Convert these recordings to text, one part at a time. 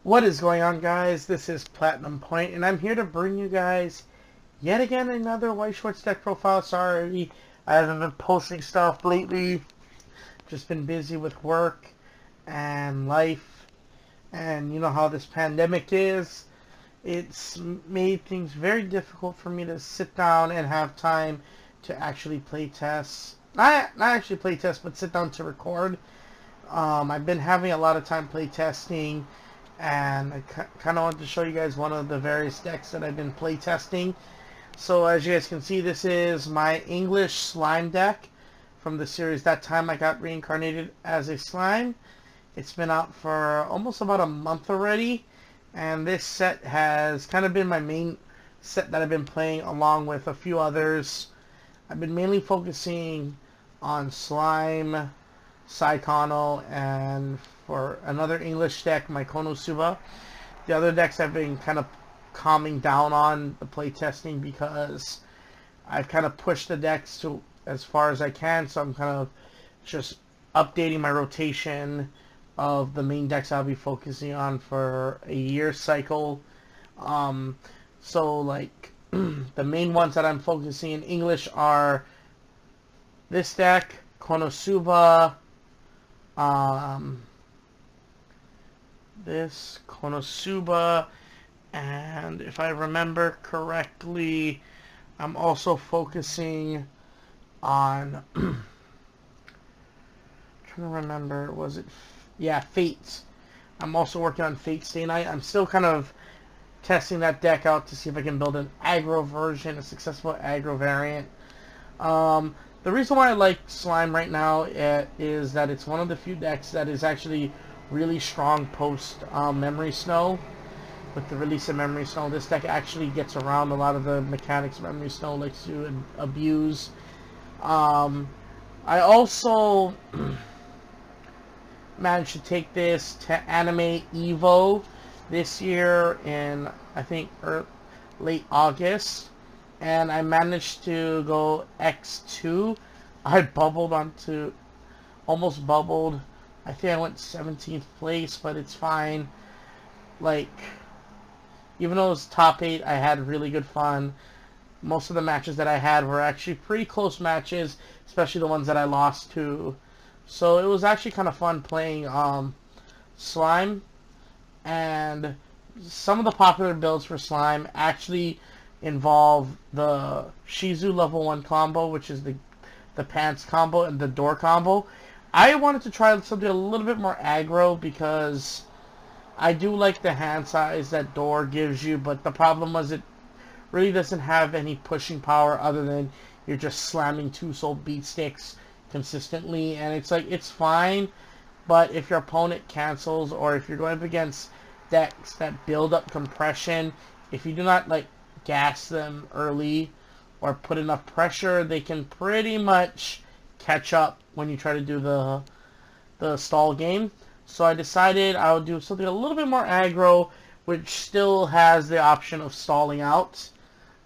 What is going on, guys? This is PlatinumPoint, and I'm here to bring you guys yet again another Weiss Schwarz Deck Profile. Sorry, I haven't been posting stuff lately. Just been busy with work and life, and you know how this pandemic is. It's made things very difficult for me to sit down and have time to actually play tests. Not actually play tests, but sit down to record. I've been having a lot of time play testing, and I kind of want to show you guys one of the various decks that I've been play testing. So as you guys can see, this is my English slime deck from the series That Time I Got Reincarnated as a Slime. It's been out for almost about a month already, and this set has kind of been my main set that I've been playing along with a few others. I've been mainly focusing on slime, Saikano, and for another English deck, my Konosuba. The other decks I've been kind of calming down on the play testing because I've kind of pushed the decks to as far as I can, so I'm kind of just updating my rotation of the main decks I'll be focusing on for a year cycle. So like the main ones that I'm focusing in English are this deck, Konosuba, this Konosuba, and if I remember correctly, I'm also focusing on trying to remember, was it, yeah, Fates. I'm also working on Fate Stay Night. I'm still kind of testing that deck out to see if I can build an aggro version, a successful aggro variant. The reason why I like Slime right now is that it's one of the few decks that is actually really strong post Memory Snow. With the release of Memory Snow, this deck actually gets around a lot of the mechanics Memory Snow likes to abuse. I also managed to take this to Anime Evo this year in, I think, late August. And I managed to go X2. I bubbled onto, almost bubbled. I think I went 17th place, but it's fine. Like, even though it was top 8, I had really good fun. Most of the matches that I had were actually pretty close matches, especially the ones that I lost to. So it was actually kind of fun playing Slime. And some of the popular builds for Slime actually involve the Shizu level 1 combo, which is the pants combo and the door combo. I wanted to try something a little bit more aggro because I do like the hand size that door gives you, but the problem was it really doesn't have any pushing power other than you're just slamming 2 soul beat sticks consistently, and it's like, it's fine, but if your opponent cancels or if you're going up against decks that build up compression, if you do not like gas them early or put enough pressure, they can pretty much catch up when you try to do the stall game. So I decided I would do something a little bit more aggro, which still has the option of stalling out.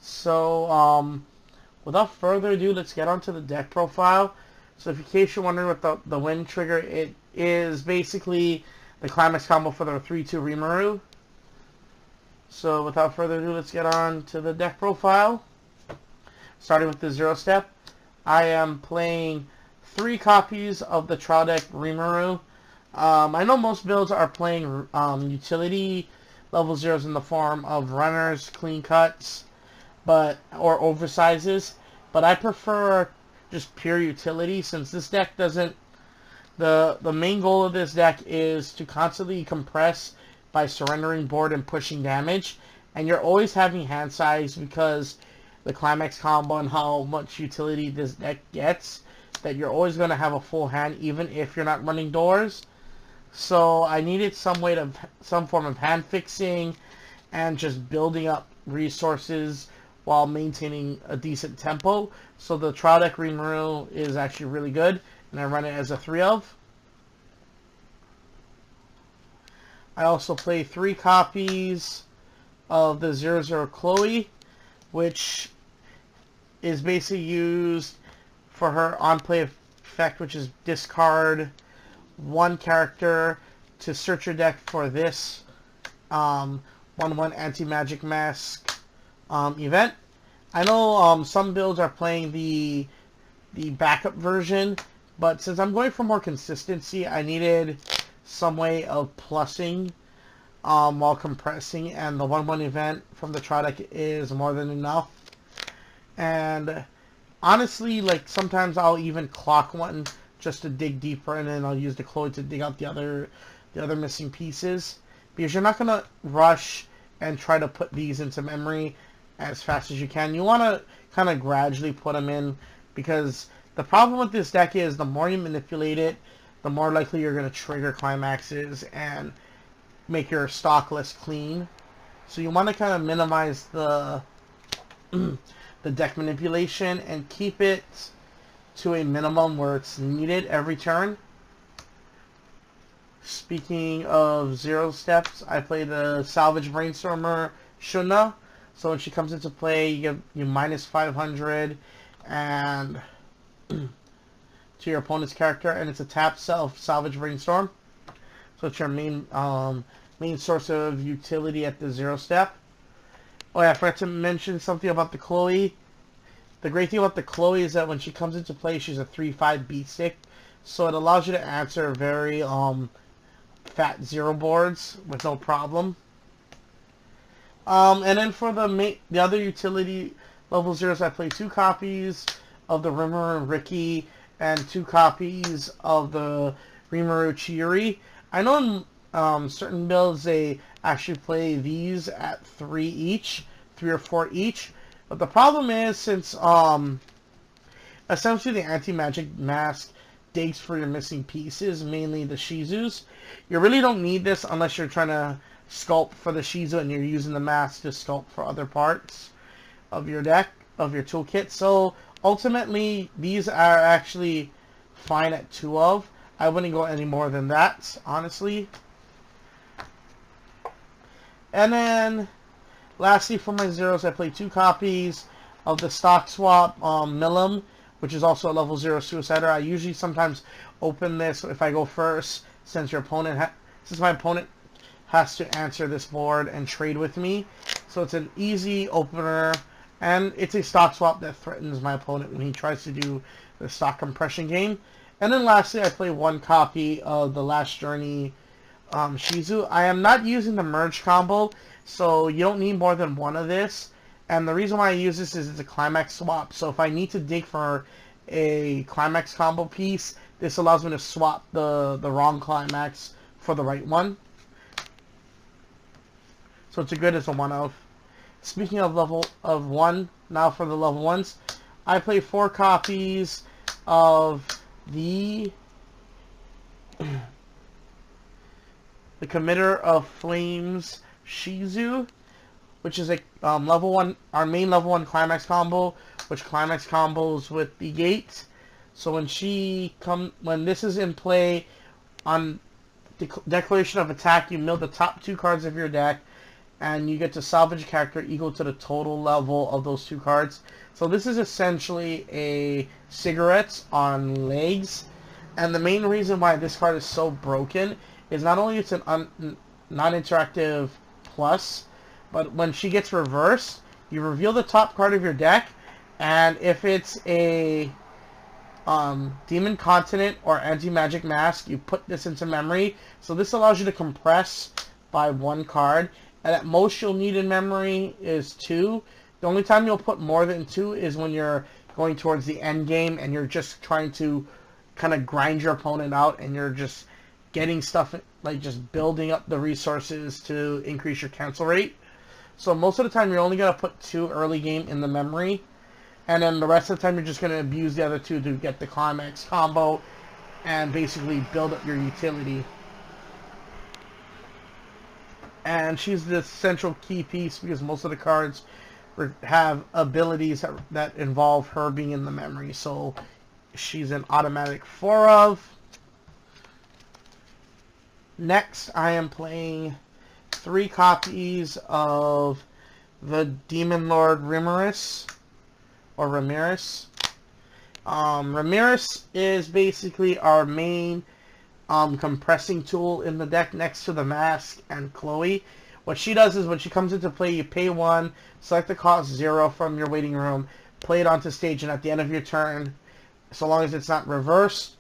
So without further ado, let's get onto the deck profile. So in case you're wondering what the win trigger, it is basically the climax combo for the 3-2 Rimuru. So without further ado, let's get on to the deck profile. Starting with the 0 step, I am playing 3 copies of the Trial Deck Rimuru. I know most builds are playing utility level 0s in the form of runners, clean cuts, or oversizes, but I prefer just pure utility since this deck doesn't. The main goal of this deck is to constantly compress by surrendering board and pushing damage, and you're always having hand size because the climax combo and how much utility this deck gets, that you're always going to have a full hand even if you're not running doors. So I needed some form of hand fixing and just building up resources while maintaining a decent tempo. So the Trial Deck Rimuru is actually really good, and I run it as a 3-of. I also play 3 copies of the 00 Chloe, which is basically used for her on-play effect, which is discard 1 character to search your deck for this 1/1 anti-magic mask event. I know some builds are playing the backup version, but since I'm going for more consistency, I needed some way of plussing while compressing, and the 1/1 event from the trial deck is more than enough. And honestly, like, sometimes I'll even clock one just to dig deeper, and then I'll use the Chloe to dig out the other missing pieces, because you're not gonna rush and try to put these into memory as fast as you can. You want to kind of gradually put them in, because the problem with this deck is the more you manipulate it, the more likely you're going to trigger climaxes and make your stock less clean. So you want to kind of minimize the the deck manipulation and keep it to a minimum where it's needed every turn. Speaking of 0 steps, I play the Salvage Brainstormer Shuna. So when she comes into play, you minus 500 and to your opponent's character, and it's a tap Salvage Brainstorm. So it's your main source of utility at the 0 step. Oh yeah, I forgot to mention something about the Chloe. The great thing about the Chloe is that when she comes into play, she's a 3/5 beat stick, so it allows you to answer very fat 0 boards with no problem. And then for the other utility level 0s, I play 2 copies of the Rimuru Riki and 2 copies of the Rimuru Chiri. I know in certain builds they actually play these at 3 each, 3 or 4 each. But the problem is, since essentially the anti-magic mask digs for your missing pieces, mainly the Shizus, you really don't need this unless you're trying to sculpt for the Shizu and you're using the mask to sculpt for other parts of your deck, of your toolkit. So ultimately, these are actually fine at 2 of. I wouldn't go any more than that, honestly. And then lastly, for my 0s, I play 2 copies of the stock swap Milim, which is also a level 0 Suicider. I usually sometimes open this if I go first, since your opponent since my opponent has to answer this board and trade with me. So it's an easy opener, and it's a stock swap that threatens my opponent when he tries to do the stock compression game. And then lastly, I play 1 copy of the Last Journey Shizu. I am not using the merge combo, so you don't need more than 1 of this. And the reason why I use this is it's a climax swap. So if I need to dig for a climax combo piece, this allows me to swap the wrong climax for the right one. So it's a good as a 1 of. Speaking of level of 1, now for the level 1s, I play 4 copies of the Committer of Flames Shizu, which is a level 1, our main level 1 climax combo, which climax combos with the gate. So when this is in play, on declaration of attack, you mill the top 2 cards of your deck, and you get to salvage a character equal to the total level of those 2 cards. So this is essentially a cigarettes on legs, and the main reason why this card is so broken is not only it's an non-interactive plus, but when she gets reversed, you reveal the top card of your deck, and if it's a Demon Continent or Anti-Magic Mask, you put this into memory. So this allows you to compress by 1 card, and at most you'll need in memory is 2. The only time you'll put more than 2 is when you're going towards the end game and you're just trying to kind of grind your opponent out, and you're just getting stuff, like just building up the resources to increase your cancel rate. So most of the time you're only going to put 2 early game in the memory, and then the rest of the time you're just going to abuse the other 2 to get the climax combo and basically build up your utility. And she's the central key piece because most of the cards have abilities that involve her being in the memory. So she's an automatic 4 of. Next, I am playing 3 copies of the Demon Lord Ramirez. Ramirez is basically our main compressing tool in the deck next to the mask and Chloe. What she does is when she comes into play, you pay 1, select the cost 0 from your waiting room, play it onto stage, and at the end of your turn, so long as it's not reversed,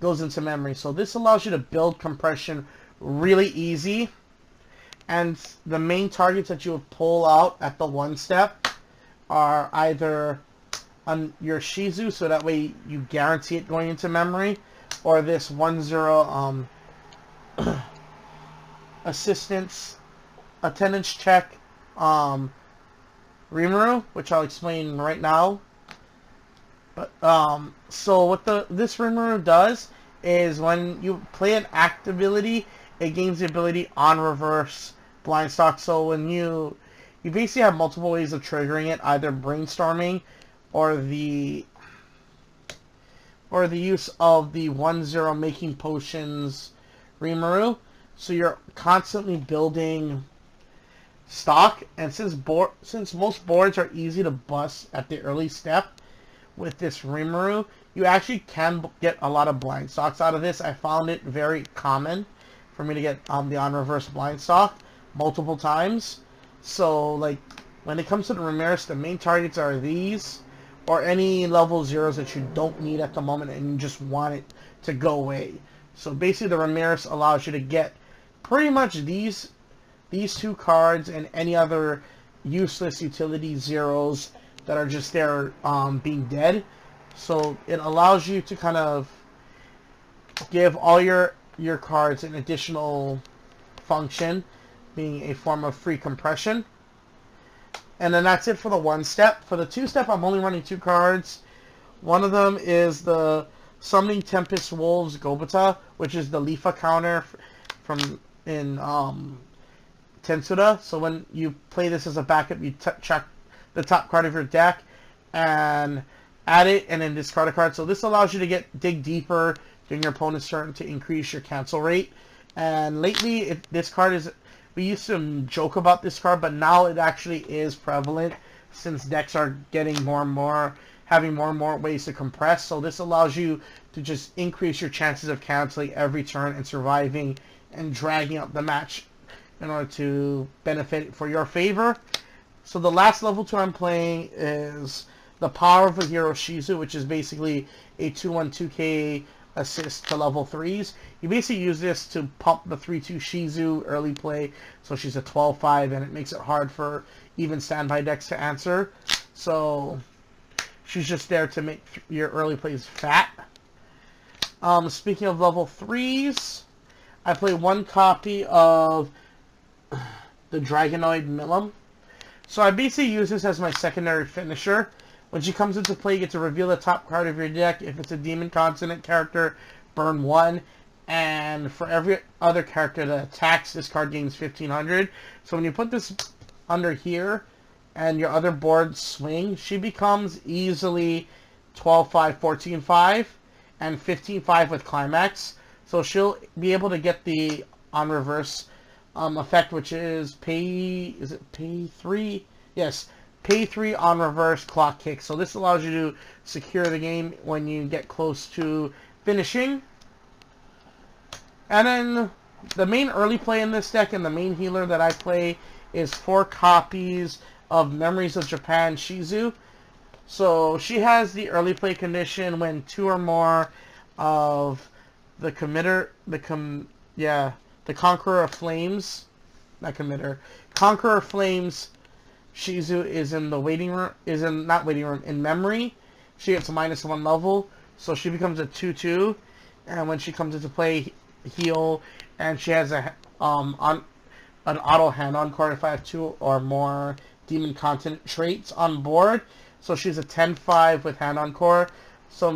goes into memory. So this allows you to build compression really easy. And the main targets that you would pull out at the 1 step are either on your Shizu, so that way you guarantee it going into memory, or this 1-0 assistance attendance check Rimuru, which I'll explain right now. But so what this Rimuru does is when you play an act ability, it gains the ability on reverse blind stock. So when you basically have multiple ways of triggering it, either brainstorming or the use of the 1-0 making potions Rimuru. So you're constantly building stock, and since most boards are easy to bust at the early step with this Rimuru, you actually can get a lot of blind stocks out of this. I found it very common for me to get the on reverse blind stock multiple times. So like when it comes to the Ramirez, the main targets are these, or any level 0s that you don't need at the moment and you just want it to go away. So basically the Ramirez allows you to get pretty much these 2 cards and any other useless utility 0s that are just there being dead. So it allows you to kind of give all your cards an additional function, being a form of free compression. And then that's it for the 1 step. For the 2 step, I'm only running 2 cards. One of them is the Summoning Tempest Wolves Gobata, which is the Lifa counter from in Tensura. So when you play this as a backup, you check the top card of your deck and add it, and then discard a card. So this allows you to dig deeper during your opponent's turn to increase your cancel rate. And lately, this card is, we used to joke about this card, but now it actually is prevalent since decks are getting more and more, having more and more ways to compress. So this allows you to just increase your chances of canceling every turn and surviving and dragging out the match in order to benefit for your favor. So the last level 2 I'm playing is the Power of a Hero Shizu, which is basically a 2/1/2K assist to level 3s. You basically use this to pump the 3/2 Shizu early play, so she's a 12/5, and it makes it hard for even standby decks to answer. So she's just there to make your early plays fat. Speaking of level 3s, I play 1 copy of the Dragonoid Milim. So I basically use this as my secondary finisher. When she comes into play, you get to reveal the top card of your deck. If it's a Demon Consonant character, burn 1. And for every other character that attacks, this card gains 1500. So when you put this under here, and your other boards swing, she becomes easily 12/5, 14/5, and 15/5 with Climax. So she'll be able to get the on reverse effect, which is pay 3? Yes, pay 3 on reverse clock kick. So this allows you to secure the game when you get close to finishing. And then the main early play in this deck and the main healer that I play is 4 copies of Memories of Japan Shizu. So she has the early play condition when 2 or more of the Conqueror of Flames, not committer, Conqueror of Flames Shizu is in the waiting room, in memory. She gets -1 level, so she becomes a 2/2, and when she comes into play, heal, and she has an auto hand-on card if I have 2 or more Demon Continent traits on board. So she's a 10/5 with hand-on core. So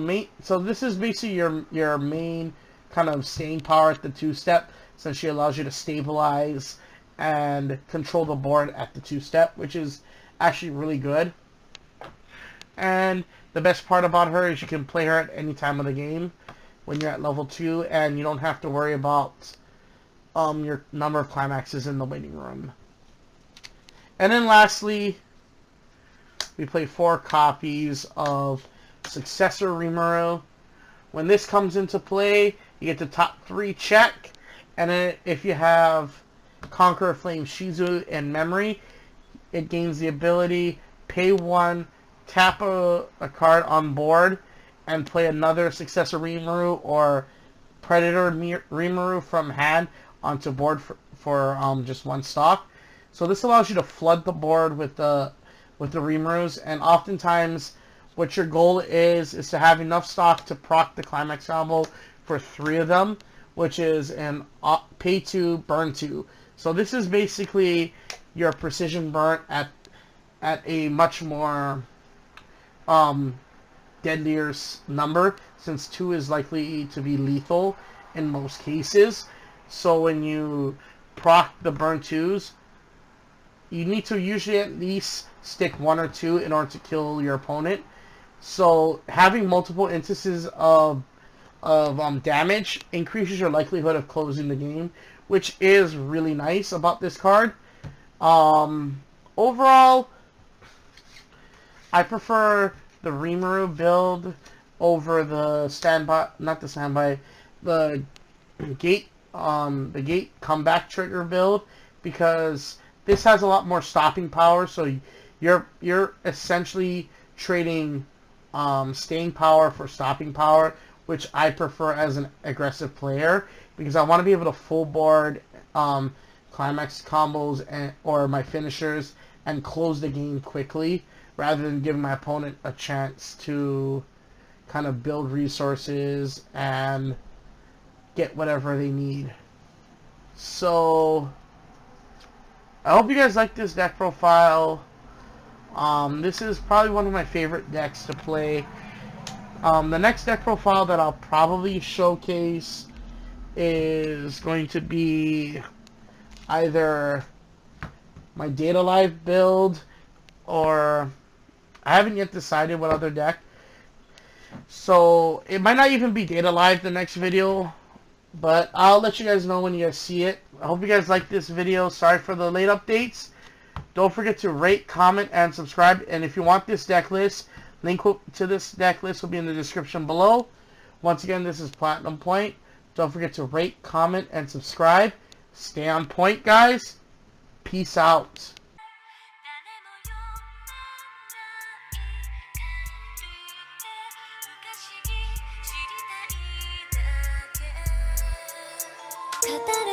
this is basically your main kind of staying power at the 2-step, since she allows you to stabilize and control the board at the 2-step, which is actually really good. And the best part about her is you can play her at any time of the game when you're at level 2, and you don't have to worry about your number of climaxes in the waiting room. And then lastly, we play 4 copies of Successor Rimuru. When this comes into play, you get the top 3 check, and then if you have Conqueror Flame Shizu in memory, it gains the ability pay 1, tap a card on board, and play another Successor Rimuru or Predator Rimuru from hand onto board for just 1 stock. So this allows you to flood the board with the Rimurus, and oftentimes what your goal is to have enough stock to proc the Climax combo for 3 of them, which is an pay 2, burn 2. So this is basically your precision burn at a much more deadlier number, since 2 is likely to be lethal in most cases. So when you proc the burn 2s, you need to usually at least stick 1 or 2 in order to kill your opponent. So having multiple instances of damage increases your likelihood of closing the game, which is really nice about this card. Overall, I prefer the Rimuru build over the the gate comeback trigger build, because this has a lot more stopping power. So you're essentially trading staying power for stopping power, which I prefer as an aggressive player, because I want to be able to full board climax combos or my finishers and close the game quickly, rather than giving my opponent a chance to kind of build resources and get whatever they need. So I hope you guys like this deck profile. This is probably one of my favorite decks to play. The next deck profile that I'll probably showcase is going to be either my Data Live build, or I haven't yet decided what other deck. So it might not even be Data Live the next video, but I'll let you guys know when you guys see it. I hope you guys like this video. Sorry for the late updates. Don't forget to rate, comment, and subscribe. And if you want this deck list, link to this deck list will be in the description below. Once again, this is PlatinumPoint. Don't forget to rate, comment, and subscribe. Stay on point, guys. Peace out. 語ら